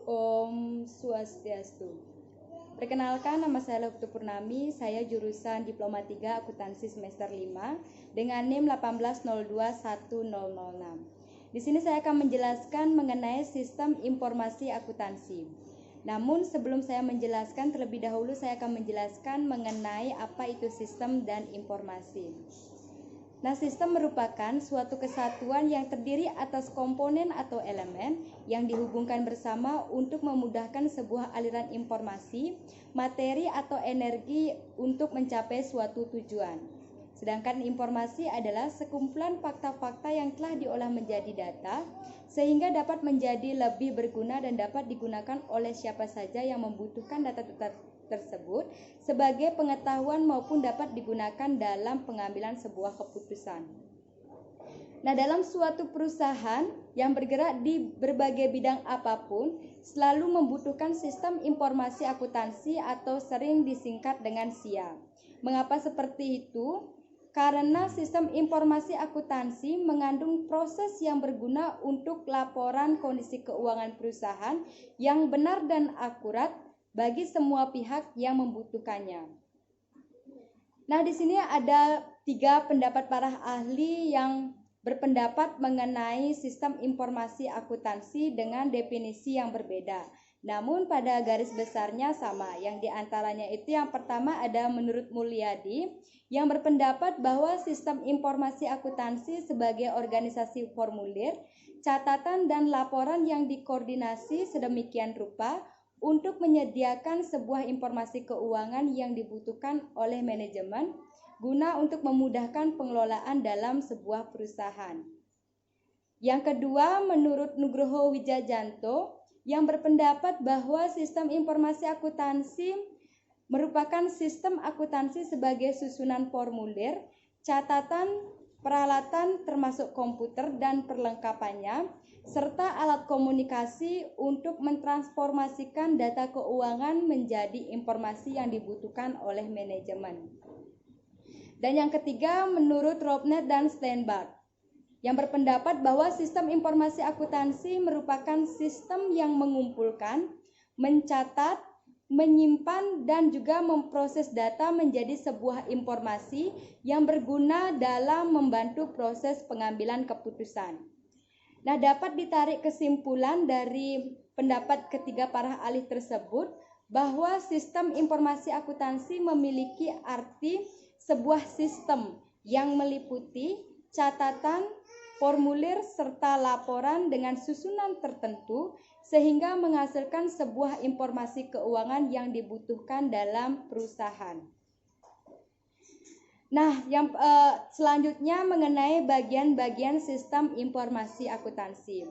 Om Swastiastu. Perkenalkan, nama saya Lutfi Purnami, saya jurusan Diploma 3 Akuntansi semester 5 dengan NIM 1802106. Di sini saya akan menjelaskan mengenai sistem informasi akuntansi. Namun sebelum saya menjelaskan, terlebih dahulu saya akan menjelaskan mengenai apa itu sistem dan informasi. Nah, sistem merupakan suatu kesatuan yang terdiri atas komponen atau elemen yang dihubungkan bersama untuk memudahkan sebuah aliran informasi, materi atau energi untuk mencapai suatu tujuan. Sedangkan informasi adalah sekumpulan fakta-fakta yang telah diolah menjadi data sehingga dapat menjadi lebih berguna dan dapat digunakan oleh siapa saja yang membutuhkan data tersebut sebagai pengetahuan maupun dapat digunakan dalam pengambilan sebuah keputusan. Nah, dalam suatu perusahaan yang bergerak di berbagai bidang apapun selalu membutuhkan sistem informasi akuntansi atau sering disingkat dengan SIA. Mengapa seperti itu? Karena sistem informasi akuntansi mengandung proses yang berguna untuk laporan kondisi keuangan perusahaan yang benar dan akurat bagi semua pihak yang membutuhkannya. Nah, di sini ada 3 pendapat para ahli yang berpendapat mengenai sistem informasi akuntansi dengan definisi yang berbeda. Namun pada garis besarnya sama, yang diantaranya itu yang pertama ada menurut Mulyadi yang berpendapat bahwa sistem informasi akuntansi sebagai organisasi formulir, catatan dan laporan yang dikoordinasi sedemikian rupa untuk menyediakan sebuah informasi keuangan yang dibutuhkan oleh manajemen guna untuk memudahkan pengelolaan dalam sebuah perusahaan. Yang kedua, menurut Nugroho Wijajanto yang berpendapat bahwa sistem informasi akuntansi merupakan sistem akuntansi sebagai susunan formulir, catatan, peralatan termasuk komputer dan perlengkapannya, serta alat komunikasi untuk mentransformasikan data keuangan menjadi informasi yang dibutuhkan oleh manajemen. Dan yang ketiga, menurut Robnet dan Steinbach yang berpendapat bahwa sistem informasi akuntansi merupakan sistem yang mengumpulkan, mencatat, menyimpan dan juga memproses data menjadi sebuah informasi yang berguna dalam membantu proses pengambilan keputusan. Nah, dapat ditarik kesimpulan dari pendapat ketiga para ahli tersebut bahwa sistem informasi akuntansi memiliki arti sebuah sistem yang meliputi catatan, formulir serta laporan dengan susunan tertentu sehingga menghasilkan sebuah informasi keuangan yang dibutuhkan dalam perusahaan. Nah, yang selanjutnya mengenai bagian-bagian sistem informasi akuntansi.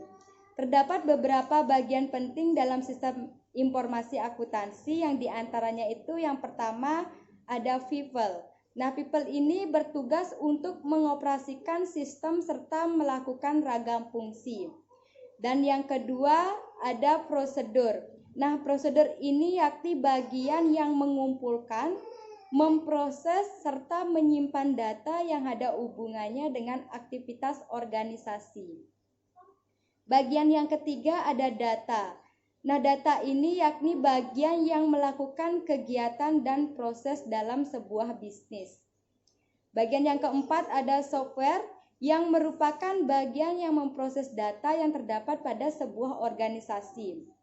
Terdapat beberapa bagian penting dalam sistem informasi akuntansi yang diantaranya itu yang pertama ada people. Nah, people ini bertugas untuk mengoperasikan sistem serta melakukan ragam fungsi. Dan yang kedua ada prosedur. Nah, prosedur ini yakni bagian yang mengumpulkan, memproses serta menyimpan data yang ada hubungannya dengan aktivitas organisasi. Bagian yang ketiga ada data. Nah, data ini yakni bagian yang melakukan kegiatan dan proses dalam sebuah bisnis. Bagian yang keempat ada software yang merupakan bagian yang memproses data yang terdapat pada sebuah organisasi.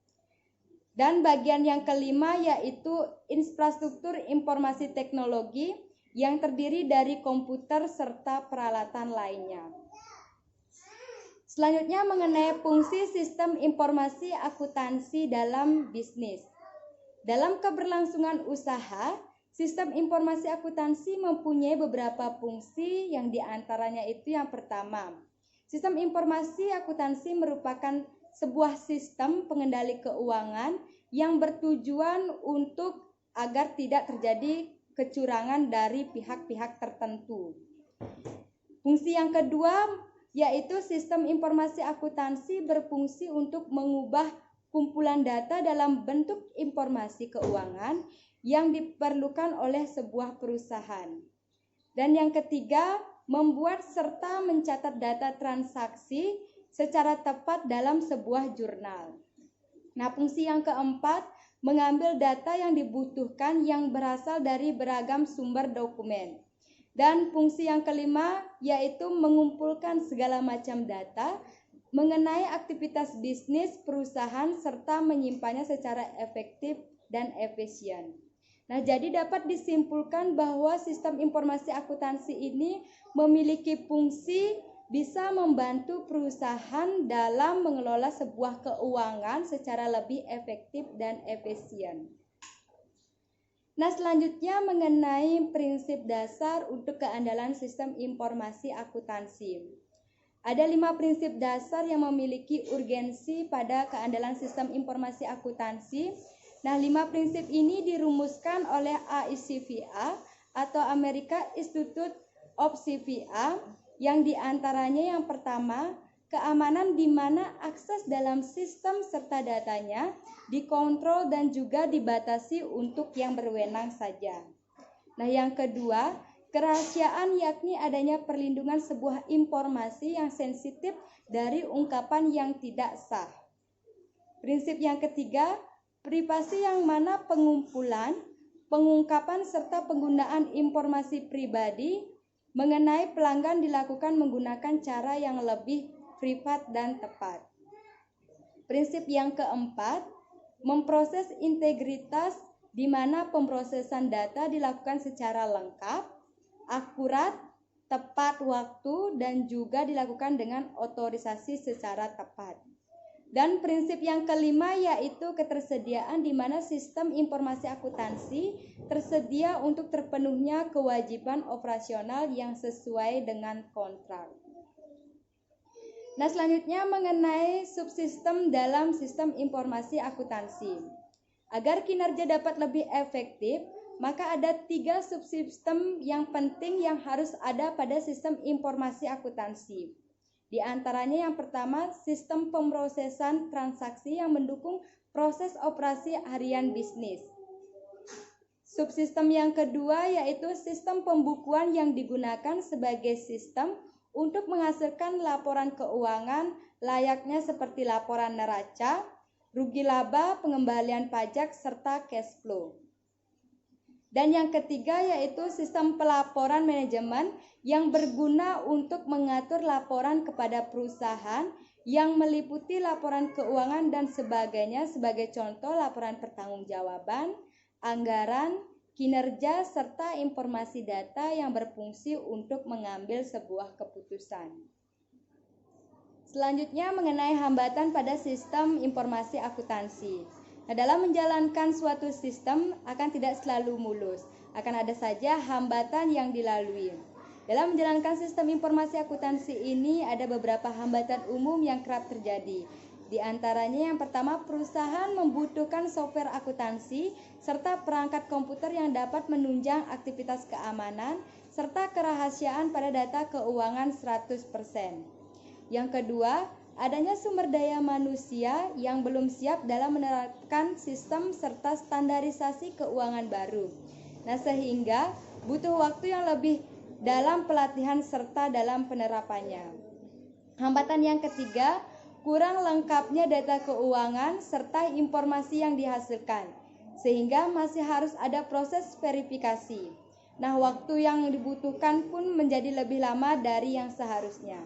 Dan bagian yang kelima yaitu infrastruktur informasi teknologi yang terdiri dari komputer serta peralatan lainnya. Selanjutnya mengenai fungsi sistem informasi akuntansi dalam bisnis. Dalam keberlangsungan usaha, sistem informasi akuntansi mempunyai beberapa fungsi yang diantaranya itu yang pertama. Sistem informasi akuntansi merupakan sebuah sistem pengendali keuangan yang bertujuan untuk agar tidak terjadi kecurangan dari pihak-pihak tertentu. Fungsi yang kedua yaitu sistem informasi akuntansi berfungsi untuk mengubah kumpulan data dalam bentuk informasi keuangan yang diperlukan oleh sebuah perusahaan. Dan yang ketiga, membuat serta mencatat data transaksi secara tepat dalam sebuah jurnal. Nah, fungsi yang keempat, mengambil data yang dibutuhkan yang berasal dari beragam sumber dokumen. Dan fungsi yang kelima yaitu mengumpulkan segala macam data mengenai aktivitas bisnis perusahaan serta menyimpannya secara efektif dan efisien. Nah, jadi dapat disimpulkan bahwa sistem informasi akuntansi ini memiliki fungsi bisa membantu perusahaan dalam mengelola sebuah keuangan secara lebih efektif dan efisien. Nah, selanjutnya mengenai prinsip dasar untuk keandalan sistem informasi akuntansi. Ada 5 prinsip dasar yang memiliki urgensi pada keandalan sistem informasi akuntansi. Nah, 5 prinsip ini dirumuskan oleh AICPA atau American Institute of CPA, yang diantaranya yang pertama, keamanan di mana akses dalam sistem serta datanya dikontrol dan juga dibatasi untuk yang berwenang saja. Nah, yang kedua, kerahasiaan yakni adanya perlindungan sebuah informasi yang sensitif dari ungkapan yang tidak sah. Prinsip yang ketiga, privasi yang mana pengumpulan, pengungkapan serta penggunaan informasi pribadi mengenai pelanggan dilakukan menggunakan cara yang lebih privat dan tepat. Prinsip yang keempat, memproses integritas di mana pemrosesan data dilakukan secara lengkap, akurat, tepat waktu, dan juga dilakukan dengan otorisasi secara tepat. Dan prinsip yang kelima yaitu ketersediaan di mana sistem informasi akuntansi tersedia untuk terpenuhnya kewajiban operasional yang sesuai dengan kontrak. Nah, selanjutnya mengenai subsistem dalam sistem informasi akuntansi. Agar kinerja dapat lebih efektif, maka ada 3 subsistem yang penting yang harus ada pada sistem informasi akuntansi. Di antaranya yang pertama, sistem pemrosesan transaksi yang mendukung proses operasi harian bisnis. Subsistem yang kedua yaitu sistem pembukuan yang digunakan sebagai sistem untuk menghasilkan laporan keuangan layaknya seperti laporan neraca, rugi laba, pengembalian pajak, serta cash flow. Dan yang ketiga yaitu sistem pelaporan manajemen yang berguna untuk mengatur laporan kepada perusahaan yang meliputi laporan keuangan dan sebagainya, sebagai contoh laporan pertanggungjawaban, anggaran, kinerja, serta informasi data yang berfungsi untuk mengambil sebuah keputusan. Selanjutnya mengenai hambatan pada sistem informasi akuntansi. Nah, dalam menjalankan suatu sistem akan tidak selalu mulus, akan ada saja hambatan yang dilalui. Dalam menjalankan sistem informasi akuntansi ini ada beberapa hambatan umum yang kerap terjadi. Di antaranya yang pertama, perusahaan membutuhkan software akuntansi serta perangkat komputer yang dapat menunjang aktivitas keamanan serta kerahasiaan pada data keuangan 100%. Yang kedua, adanya sumber daya manusia yang belum siap dalam menerapkan sistem serta standarisasi keuangan baru. Nah, sehingga butuh waktu yang lebih dalam pelatihan serta dalam penerapannya. Hambatan yang ketiga, kurang lengkapnya data keuangan serta informasi yang dihasilkan, sehingga masih harus ada proses verifikasi. Nah, waktu yang dibutuhkan pun menjadi lebih lama dari yang seharusnya.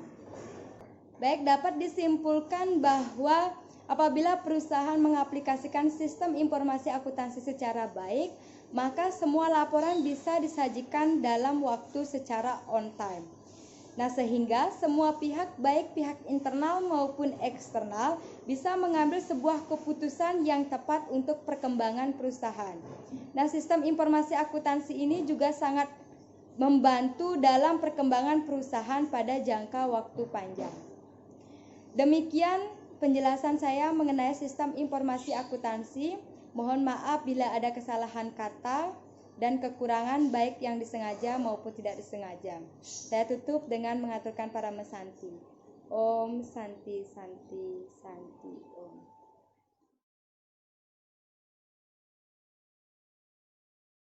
Baik, dapat disimpulkan bahwa apabila perusahaan mengaplikasikan sistem informasi akuntansi secara baik, maka semua laporan bisa disajikan dalam waktu secara on time. Nah, sehingga semua pihak, baik pihak internal maupun eksternal, bisa mengambil sebuah keputusan yang tepat untuk perkembangan perusahaan. Nah, sistem informasi akuntansi ini juga sangat membantu dalam perkembangan perusahaan pada jangka waktu panjang. Demikian penjelasan saya mengenai sistem informasi akuntansi. Mohon maaf bila ada kesalahan kata dan kekurangan baik yang disengaja maupun tidak disengaja. Saya tutup dengan mengaturkan para mesanti. Om Santi Santi Santi Om.